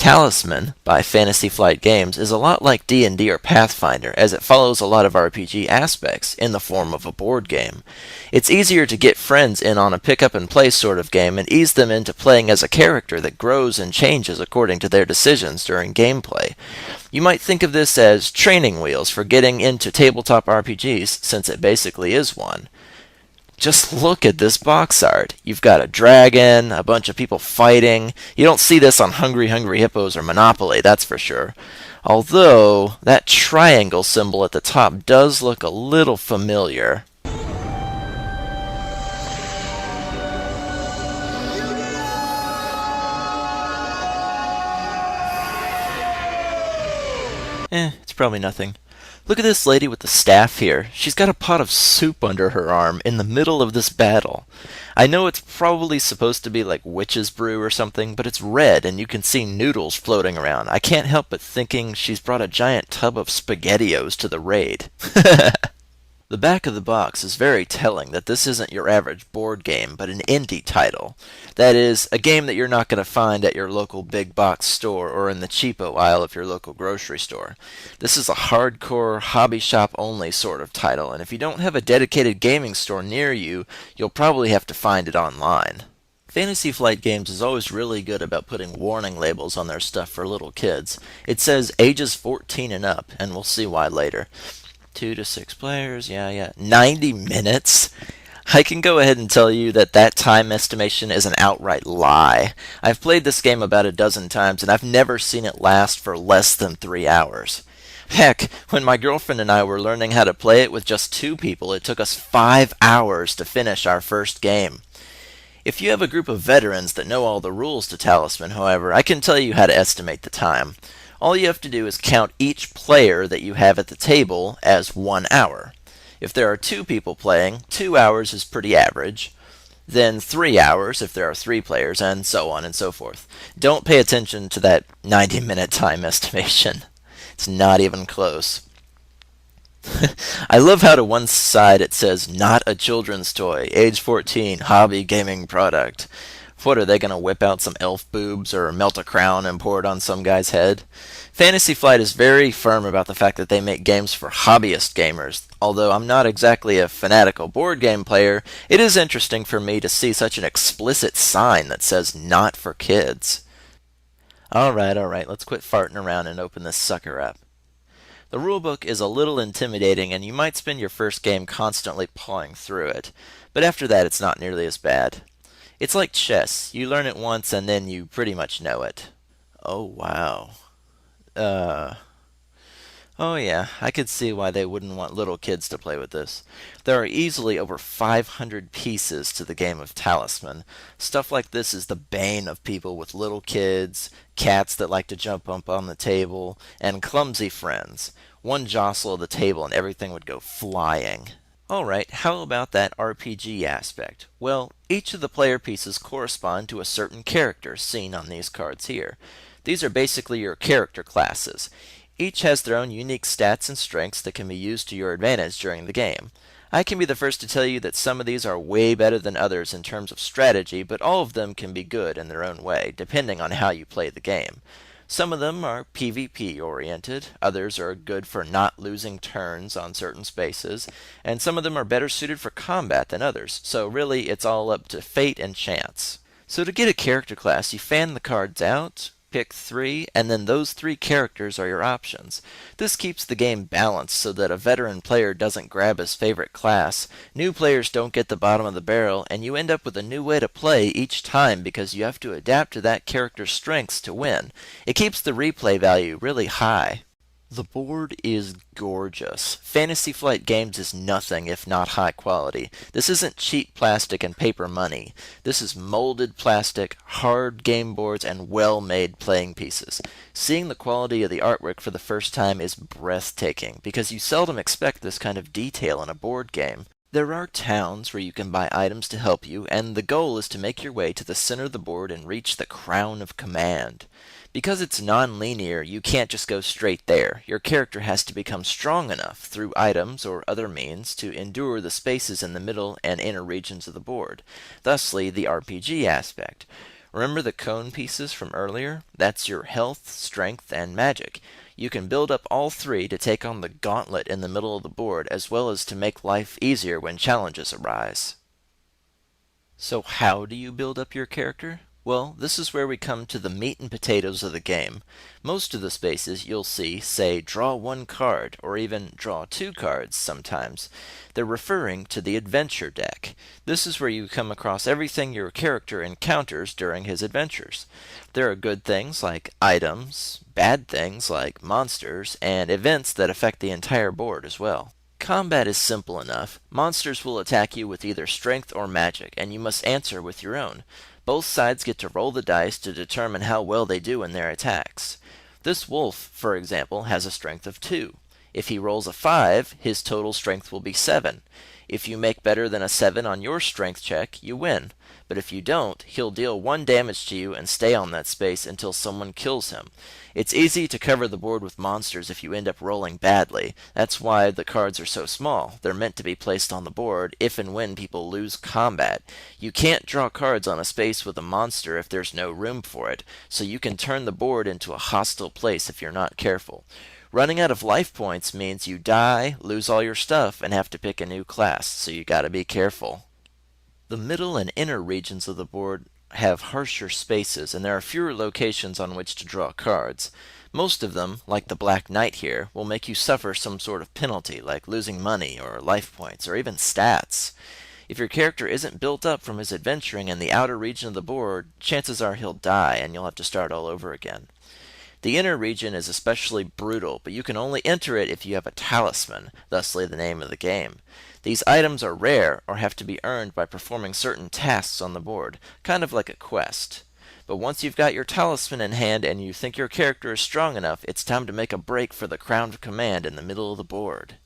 Talisman by Fantasy Flight Games is a lot like D&D or Pathfinder, as it follows a lot of RPG aspects in the form of a board game. It's easier to get friends in on a pick-up-and-play sort of game and ease them into playing as a character that grows and changes according to their decisions during gameplay. You might think of this as training wheels for getting into tabletop RPGs, since it basically is one. Just look at this box art. You've got a dragon, a bunch of people fighting. You don't see this on Hungry Hungry Hippos or Monopoly, that's for sure. Although, that triangle symbol at the top does look a little familiar. It's probably nothing. Look at this lady with the staff here. She's got a pot of soup under her arm in the middle of this battle. I know it's probably supposed to be like witch's brew or something, but it's red and you can see noodles floating around. I can't help but thinking she's brought a giant tub of SpaghettiOs to the raid. The back of the box is very telling that this isn't your average board game, but an indie title. That is, a game that you're not going to find at your local big box store or in the cheapo aisle of your local grocery store. This is a hardcore, hobby shop only sort of title, and if you don't have a dedicated gaming store near you, you'll probably have to find it online. Fantasy Flight Games is always really good about putting warning labels on their stuff for little kids. It says ages 14 and up, and we'll see why later. 2 to 6 players, yeah. 90 minutes? I can go ahead and tell you that that time estimation is an outright lie. I've played this game about a dozen times, and I've never seen it last for less than 3 hours. Heck, when my girlfriend and I were learning how to play it with just 2 people, it took us 5 hours to finish our first game. If you have a group of veterans that know all the rules to Talisman, however, I can tell you how to estimate the time. All you have to do is count each player that you have at the table as 1 hour. If there are 2 people playing, 2 hours is pretty average. Then 3 hours if there are 3 players, and so on and so forth. Don't pay attention to that 90-minute time estimation. It's not even close. I love how to one side it says, not a children's toy, age 14, hobby gaming product. What, are they going to whip out some elf boobs or melt a crown and pour it on some guy's head? Fantasy Flight is very firm about the fact that they make games for hobbyist gamers. Although I'm not exactly a fanatical board game player, it is interesting for me to see such an explicit sign that says not for kids. Alright, let's quit farting around and open this sucker up. The rulebook is a little intimidating and you might spend your first game constantly pawing through it, but after that it's not nearly as bad. It's like chess. You learn it once and then you pretty much know it. Oh wow. Oh yeah, I could see why they wouldn't want little kids to play with this. There are easily over 500 pieces to the game of Talisman. Stuff like this is the bane of people with little kids, cats that like to jump up on the table, and clumsy friends. One jostle of the table and everything would go flying. Alright, how about that RPG aspect? Well, each of the player pieces correspond to a certain character seen on these cards here. These are basically your character classes. Each has their own unique stats and strengths that can be used to your advantage during the game. I can be the first to tell you that some of these are way better than others in terms of strategy, but all of them can be good in their own way, depending on how you play the game. Some of them are PvP oriented, others are good for not losing turns on certain spaces, and some of them are better suited for combat than others, so really it's all up to fate and chance. So to get a character class, you fan the cards out, pick 3, and then those 3 characters are your options. This keeps the game balanced so that a veteran player doesn't grab his favorite class, new players don't get the bottom of the barrel, and you end up with a new way to play each time because you have to adapt to that character's strengths to win. It keeps the replay value really high. The board is gorgeous. Fantasy Flight Games is nothing if not high quality. This isn't cheap plastic and paper money. This is molded plastic, hard game boards, and well-made playing pieces. Seeing the quality of the artwork for the first time is breathtaking, because you seldom expect this kind of detail in a board game. There are towns where you can buy items to help you, and the goal is to make your way to the center of the board and reach the Crown of Command. Because it's non-linear, you can't just go straight there. Your character has to become strong enough through items or other means to endure the spaces in the middle and inner regions of the board. Thusly, the RPG aspect. Remember the cone pieces from earlier? That's your health, strength, and magic. You can build up all three to take on the gauntlet in the middle of the board, as well as to make life easier when challenges arise. So how do you build up your character? Well, this is where we come to the meat and potatoes of the game. Most of the spaces you'll see say draw one card, or even draw two cards sometimes. They're referring to the adventure deck. This is where you come across everything your character encounters during his adventures. There are good things like items, bad things like monsters, and events that affect the entire board as well. Combat is simple enough. Monsters will attack you with either strength or magic, and you must answer with your own. Both sides get to roll the dice to determine how well they do in their attacks. This wolf, for example, has a strength of 2. If he rolls a 5, his total strength will be 7. If you make better than a 7 on your strength check, you win. But if you don't, he'll deal 1 damage to you and stay on that space until someone kills him. It's easy to cover the board with monsters if you end up rolling badly. That's why the cards are so small. They're meant to be placed on the board if and when people lose combat. You can't draw cards on a space with a monster if there's no room for it, so you can turn the board into a hostile place if you're not careful. Running out of life points means you die, lose all your stuff, and have to pick a new class, so you gotta be careful. The middle and inner regions of the board have harsher spaces, and there are fewer locations on which to draw cards. Most of them, like the Black Knight here, will make you suffer some sort of penalty, like losing money, or life points, or even stats. If your character isn't built up from his adventuring in the outer region of the board, chances are he'll die, and you'll have to start all over again. The inner region is especially brutal, but you can only enter it if you have a talisman, thusly the name of the game. These items are rare or have to be earned by performing certain tasks on the board, kind of like a quest. But once you've got your talisman in hand and you think your character is strong enough, it's time to make a break for the crown of command in the middle of the board.